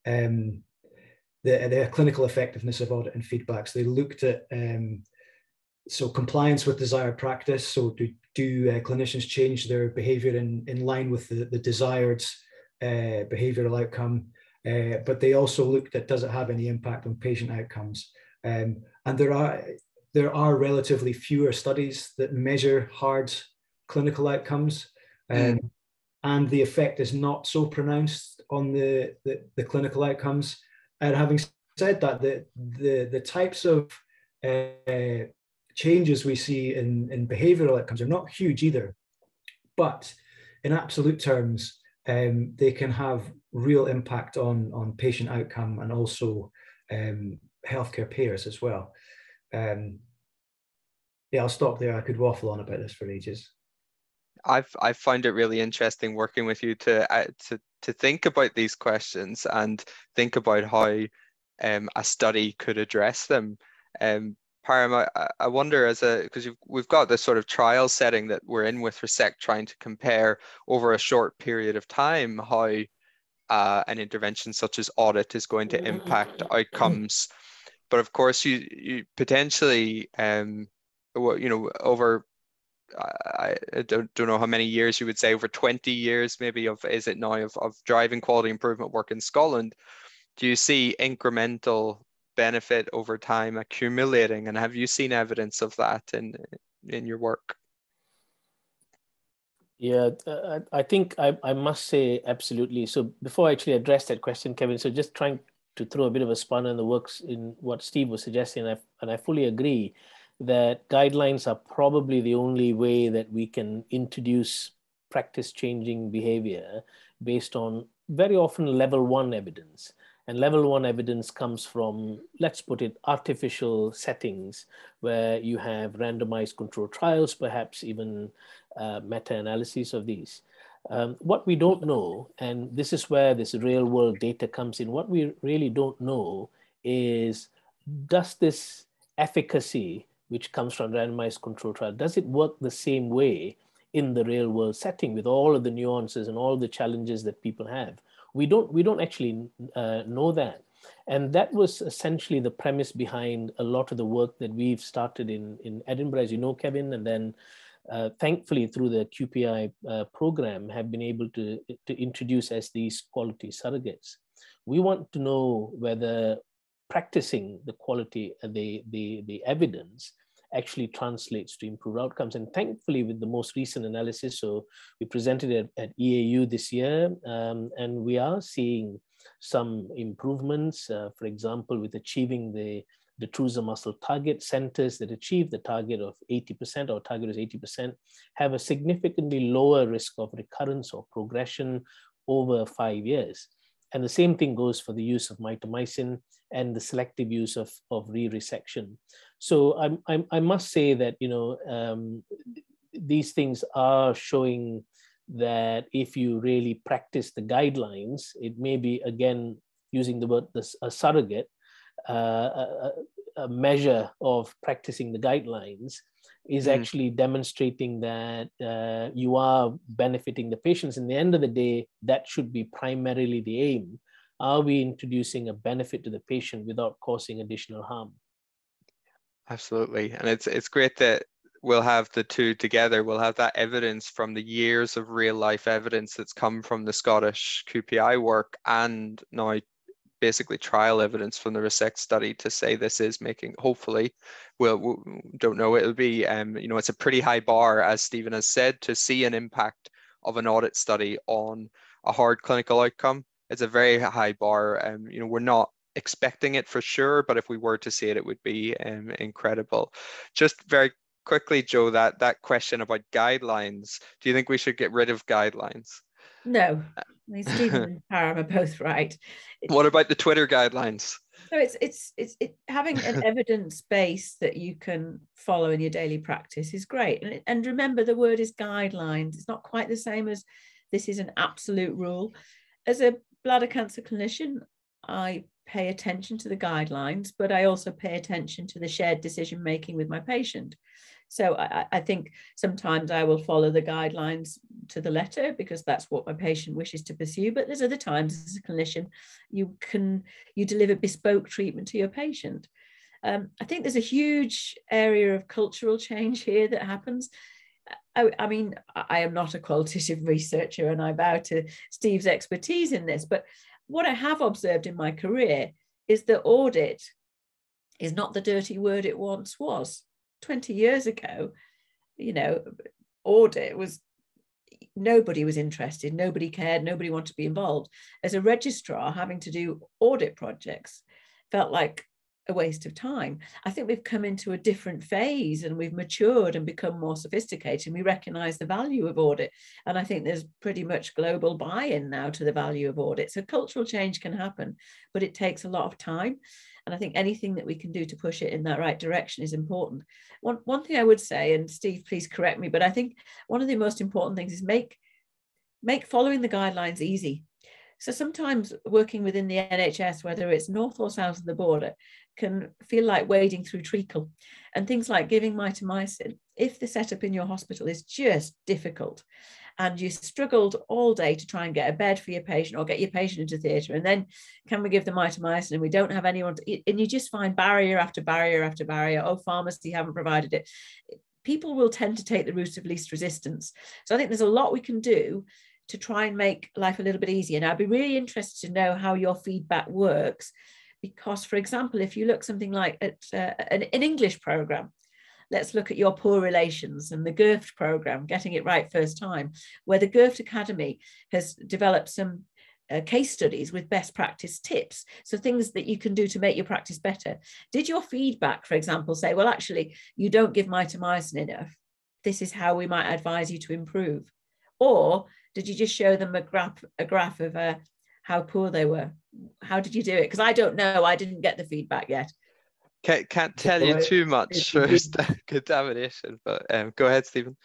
the clinical effectiveness of audit and feedback. So they looked at so compliance with desired practice. So do clinicians change their behavior in line with the desired behavioral outcome? But they also looked at, does it have any impact on patient outcomes? And there are relatively fewer studies that measure hard clinical outcomes. and the effect is not so pronounced on the clinical outcomes. And having said that, the types of changes we see in behavioral outcomes are not huge either, but in absolute terms, they can have real impact on patient outcome and also healthcare payers as well. Yeah, I'll stop there. I could waffle on about this for ages. I've found it really interesting working with you to think about these questions and think about how a study could address them. Param, I wonder, because we've got this sort of trial setting that we're in with RESECT, trying to compare over a short period of time how an intervention such as audit is going to impact outcomes. But of course, you potentially, over I don't know how many years you would say, over 20 years maybe of driving quality improvement work in Scotland, do you see incremental benefit over time accumulating, and have you seen evidence of that in your work? Yeah, I think I must say absolutely. So before I actually address that question, Kevin, so just trying to throw a bit of a spun on the works in what Steve was suggesting, and I fully agree that guidelines are probably the only way that we can introduce practice-changing behavior based on very often level 1 evidence. And level 1 evidence comes from, let's put it, artificial settings where you have randomized controlled trials, perhaps even meta-analyses of these. What we don't know, and this is where this real world data comes in, what we really don't know is, does this efficacy, which comes from randomized controlled trial, does it work the same way in the real world setting with all of the nuances and all the challenges that people have? We don't actually know that. And that was essentially the premise behind a lot of the work that we've started in Edinburgh, as you know, Kevin, and then thankfully through the QPI program have been able to introduce as these quality surrogates. We want to know whether practicing the quality, the evidence actually translates to improved outcomes. And thankfully with the most recent analysis, so we presented it at EAU this year, and we are seeing some improvements, for example, with achieving the detrusor muscle target. Centers that achieve the target of 80%, or target is 80%, have a significantly lower risk of recurrence or progression over 5 years. And the same thing goes for the use of mitomycin and the selective use of re-resection. So I must say that, these things are showing that if you really practice the guidelines, it may be, again, using the word a surrogate, a measure of practicing the guidelines is actually demonstrating that you are benefiting the patients. In the end of the day, that should be primarily the aim. Are we introducing a benefit to the patient without causing additional harm? Absolutely. And it's great that we'll have the two together. We'll have that evidence from the years of real life evidence that's come from the Scottish QPI work, and now basically trial evidence from the RESECT study to say this is making, hopefully, we don't know, it'll be, it's a pretty high bar, as Stephen has said, to see an impact of an audit study on a hard clinical outcome. It's a very high bar. We're not expecting it for sure, but if we were to see it, it would be incredible. Just very quickly, Jo, that question about guidelines, do you think we should get rid of guidelines? No, Stephen and Param are both right. What about the Twitter guidelines? So it's having an evidence base that you can follow in your daily practice is great. And remember, the word is guidelines. It's not quite the same as this is an absolute rule. As a bladder cancer clinician, I pay attention to the guidelines, but I also pay attention to the shared decision making with my patient. So I think sometimes I will follow the guidelines to the letter because that's what my patient wishes to pursue. But there's other times as a clinician, you deliver bespoke treatment to your patient. I think there's a huge area of cultural change here that happens. I mean, I am not a qualitative researcher and I bow to Steve's expertise in this, but what I have observed in my career is that audit is not the dirty word it once was. 20 years ago, audit was, nobody was interested, nobody cared, nobody wanted to be involved. As a registrar, having to do audit projects felt like a waste of time. I think we've come into a different phase and we've matured and become more sophisticated, and we recognize the value of audit. And I think there's pretty much global buy-in now to the value of audit. So cultural change can happen, but it takes a lot of time. And I think anything that we can do to push it in that right direction is important. One thing I would say, and Steve, please correct me, but I think one of the most important things is make following the guidelines easy. So sometimes working within the NHS, whether it's north or south of the border, can feel like wading through treacle. And things like giving mitomycin, if the setup in your hospital is just difficult and you struggled all day to try and get a bed for your patient or get your patient into theatre, and then can we give the mitomycin and we don't have anyone and you just find barrier after barrier after barrier, oh, pharmacy haven't provided it. People will tend to take the route of least resistance. So I think there's a lot we can do to try and make life a little bit easier. And I'd be really interested to know how your feedback works, because, for example, if you look something like at an English program, let's look at your poor relations and the GIRFT program, getting it right first time, where the GIRFT Academy has developed some case studies with best practice tips. So things that you can do to make your practice better. Did your feedback, for example, say, well, actually, you don't give mitomycin enough. This is how we might advise you to improve. Or did you just show them a graph of how poor they were? How did you do it? Because I don't know. I didn't get the feedback yet. Can't tell you too much for contamination, but go ahead, Stephen.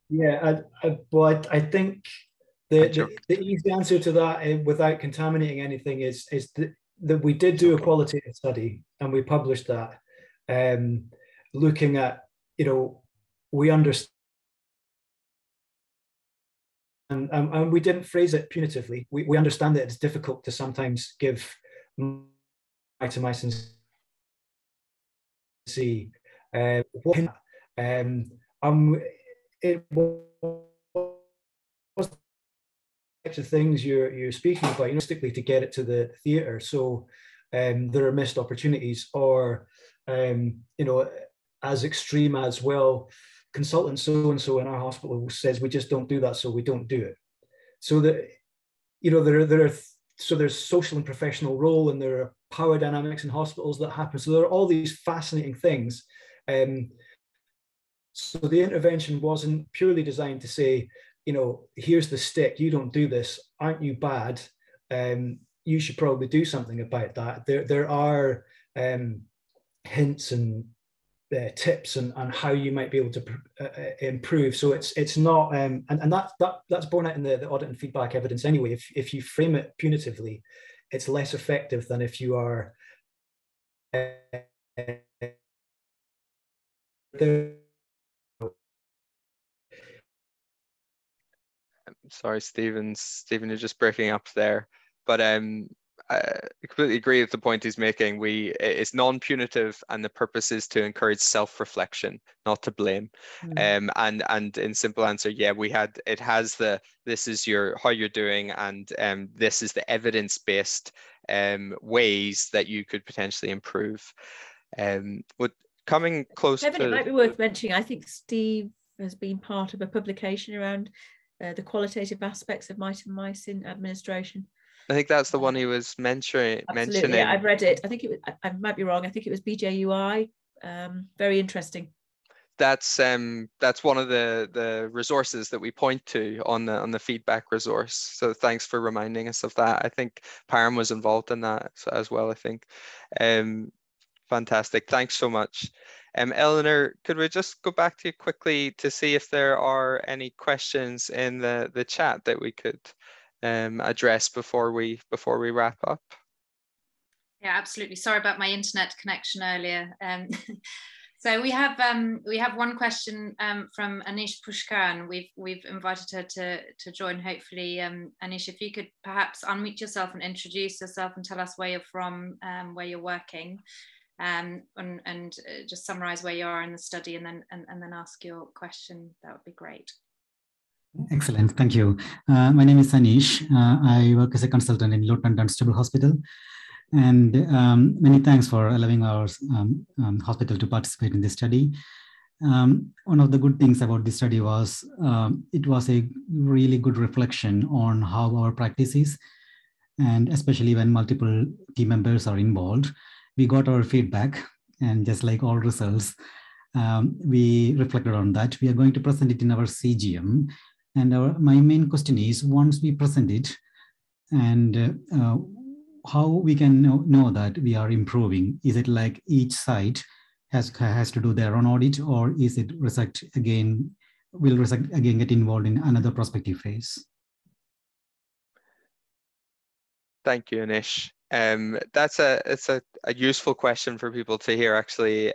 Yeah, I think the easy answer to that, without contaminating anything, is that we did do a qualitative study and we published that, looking at, we understand. And we didn't phrase it punitively. We understand that it's difficult to sometimes give mitomycin C. It was the things you're speaking about, realistically, to get it to the theatre. So there are missed opportunities, or as extreme as, well, consultant so-and-so in our hospital says we just don't do that, so we don't do it. So that, there's social and professional role, and there are power dynamics in hospitals that happen. So there are all these fascinating things. So the intervention wasn't purely designed to say, here's the stick, you don't do this, aren't you bad? You should probably do something about that. There are hints and tips and how you might be able to improve. So it's not, and that's borne out in the audit and feedback evidence anyway. If you frame it punitively, it's less effective than if you are sorry, Stephen, you're just breaking up there, but I completely agree with the point he's making. It's non-punitive, and the purpose is to encourage self-reflection, not to blame. And in simple answer, yeah, it has this is how you're doing, and this is the evidence-based ways that you could potentially improve. Coming close Kevin, to, it might be worth mentioning, I think Steve has been part of a publication around the qualitative aspects of mitomycin administration. I think that's the one he was mentioning. Absolutely, I've read it. I think it was, I might be wrong, I think it was BJUI. Very interesting. That's one of the resources that we point to on the feedback resource. So thanks for reminding us of that. I think Param was involved in that as well, I think. Fantastic, thanks so much. Eleanor, could we just go back to you quickly to see if there are any questions in the chat that we could address before we wrap up? Yeah, absolutely. Sorry about my internet connection earlier. So we have one question from Anish Pushkaran. We've invited her to join. Hopefully, Anish, if you could perhaps unmute yourself and introduce yourself and tell us where you're from, where you're working, and just summarize where you are in the study, and then ask your question. That would be great. Excellent, thank you. My name is Anish. I work as a consultant in Luton Dunstable Hospital, and many thanks for allowing our hospital to participate in this study. One of the good things about this study was it was a really good reflection on how our practice is, and especially when multiple team members are involved. We got our feedback, and just like all results, we reflected on that. We are going to present it in our CGM. And my main question is, once we present it, and how we can know that we are improving? Is it like each site has to do their own audit, or is it RESECT again, will RESECT again get involved in another prospective phase? Thank you, Anish. It's a useful question for people to hear, actually.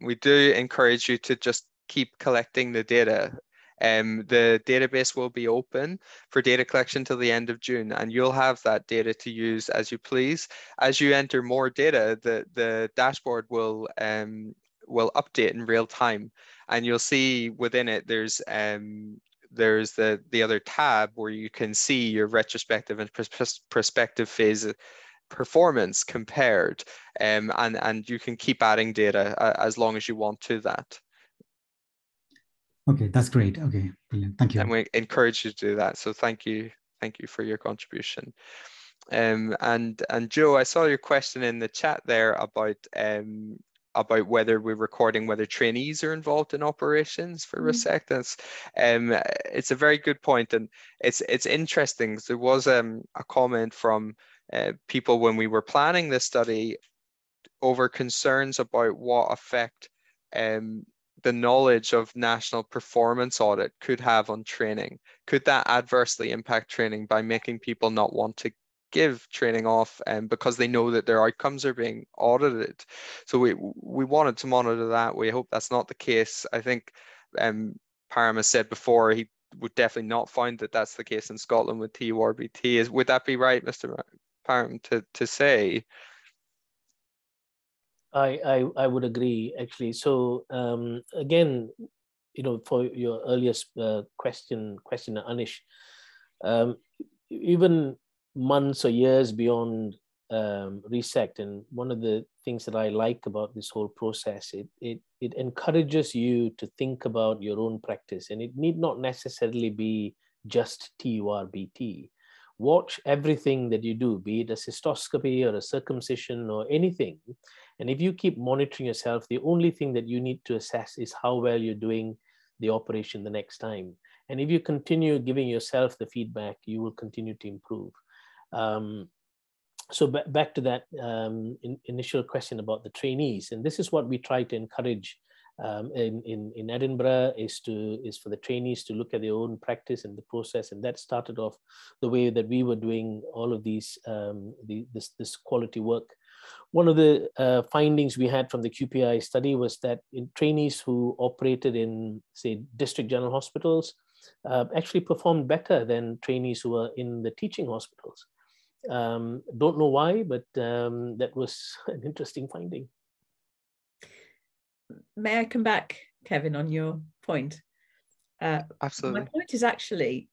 We do encourage you to just keep collecting the data. The database will be open for data collection till the end of June, and you'll have that data to use as you please. As you enter more data, the dashboard will update in real time, and you'll see within it there's the other tab where you can see your retrospective and prospective phase performance compared, and you can keep adding data as long as you want to that. Okay, that's great. Okay, brilliant. Thank you. And we encourage you to do that. So thank you for your contribution. And Jo, I saw your question in the chat there about whether we're recording whether trainees are involved in operations for RESECT. It's a very good point, and it's interesting. There was a comment from people when we were planning this study over concerns about what effect the knowledge of national performance audit could have on training. Could that adversely impact training by making people not want to give training off because they know that their outcomes are being audited? So we wanted to monitor that. We hope that's not the case. I think Param has said before he would definitely not find that that's the case in Scotland with TURBT. Would that be right, Mr. Param, to say? I would agree, actually. So again, for your earlier question, Anish, even months or years beyond RESECT, and one of the things that I like about this whole process, it encourages you to think about your own practice, and it need not necessarily be just TURBT. Watch everything that you do, be it a cystoscopy or a circumcision or anything. And if you keep monitoring yourself, the only thing that you need to assess is how well you're doing the operation the next time. And if you continue giving yourself the feedback, you will continue to improve. So back to that initial question about the trainees, and this is what we try to encourage in Edinburgh, is for the trainees to look at their own practice and the process, and that started off the way that we were doing all of these this quality work. One of the findings we had from the QPI study was that in trainees who operated in, say, district general hospitals actually performed better than trainees who were in the teaching hospitals. Don't know why, but that was an interesting finding. May I come back, Kevin, on your point? Absolutely. My point is actually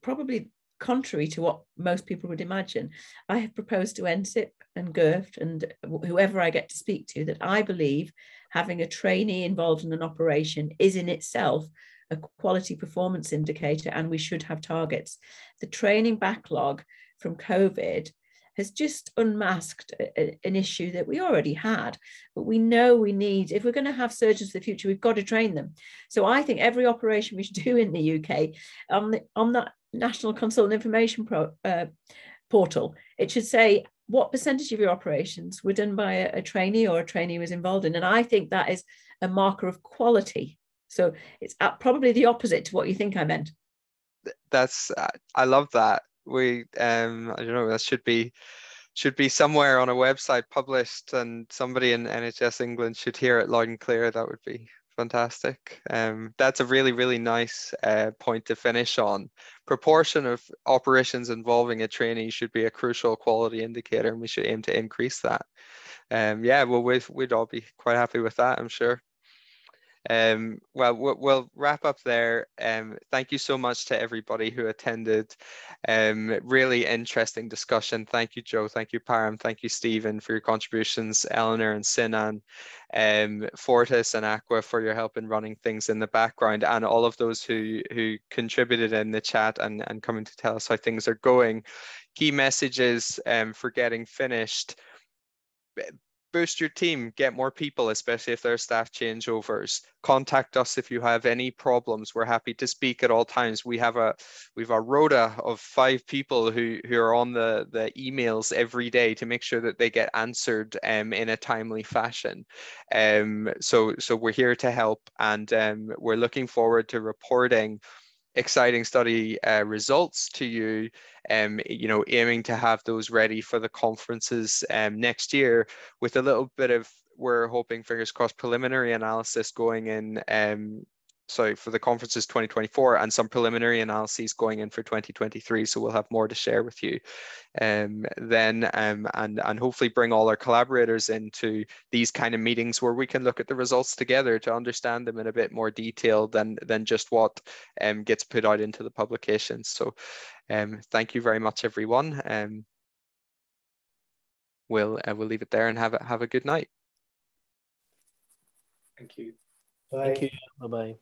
probably contrary to what most people would imagine. I have proposed to NSIP and GERFT and whoever I get to speak to that I believe having a trainee involved in an operation is in itself a quality performance indicator, and we should have targets. The training backlog from COVID has just unmasked an issue that we already had, but we know we need, if we're going to have surgeons for the future, we've got to train them. So I think every operation we should do in the UK on that National Consultant Information portal, it should say what percentage of your operations were done by a trainee or a trainee was involved in. And I think that is a marker of quality. So it's probably the opposite to what you think I meant. I love that. I don't know, that should be somewhere on a website published, and somebody in NHS England should hear it loud and clear. That would be fantastic. That's a really, really nice point to finish on. Proportion of operations involving a trainee should be a crucial quality indicator, and we should aim to increase that. Yeah, well, we'd all be quite happy with that, I'm sure. Well, we'll wrap up there. Thank you so much to everybody who attended. Really interesting discussion. Thank you, Jo. Thank you, Param. Thank you, Stephen, for your contributions. Eleanor and Sinan, Fortis and Aqua for your help in running things in the background, and all of those who contributed in the chat and coming to tell us how things are going. Key messages for getting finished. Boost your team, get more people, especially if there are staff changeovers. Contact us if you have any problems. We're happy to speak at all times. We've a rota of 5 people who are on the emails every day to make sure that they get answered in a timely fashion. So we're here to help, and we're looking forward to reporting exciting study results to you, aiming to have those ready for the conferences next year, with a little bit of, we're hoping, fingers crossed, preliminary analysis going in for the conferences 2024, and some preliminary analyses going in for 2023. So we'll have more to share with you then, and hopefully bring all our collaborators into these kind of meetings where we can look at the results together to understand them in a bit more detail than just what gets put out into the publications. So thank you very much, everyone. We'll leave it there and have a good night. Thank you. Thank you. Bye-bye.